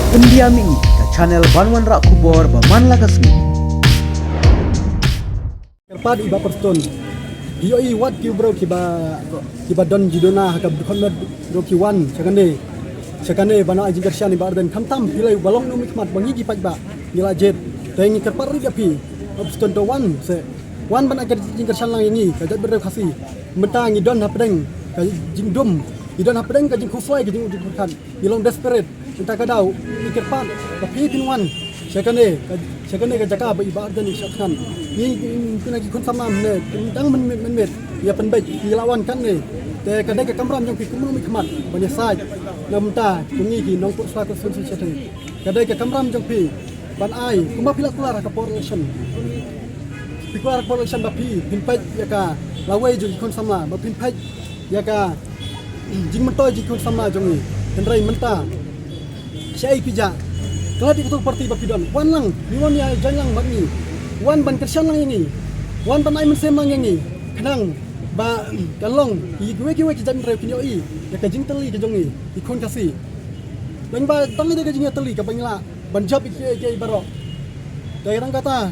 Pendiami ke channel Banwan Rak Kubor Baman Lagasmi. Kerpad iba perston. Hioi wat ki bro kiba don jidona hakab khonad do ki wan sakane bana ajin kersian iba dan kamtam pilai balong no mikmat bangi gi pajba nila jet tengi kerpad ri gapi perston to wan se wan bana ajin kersian lang ini kajat berde khasi mentang idon hapdeng kajing dum idon hapdeng kajing khufai kajing ujung kan ilong desperate entah kadau ni kerpad tapi pinwan sakane ka jaka ba iba dan isakhan ni lagi kon sama ne dang men ya penbai lawan kan ne te kadai ka kamram jong pi kumru mi khmat banya sai namta kungi ki nong pur sa ko sun sete kadai ka kamram jong pi ban ai kuma pila keluar ka population keluar population ba pi pinpai ya ka lawai jong kon sama ba pinpai ya ka jing mentoi ji kon sama jong ni tenrai menta sai pija kalau di ketua parti bapidon wan lang niwan ya jangang magni wan ban kersian lang ini wan ban ai mensemang ini kenang ba kalong gue ki jan rew kinyo i ya kajing teli ke jongi ikon kasi dan ba tang ide kajing teli ka bangla ban job ke baro daerah kata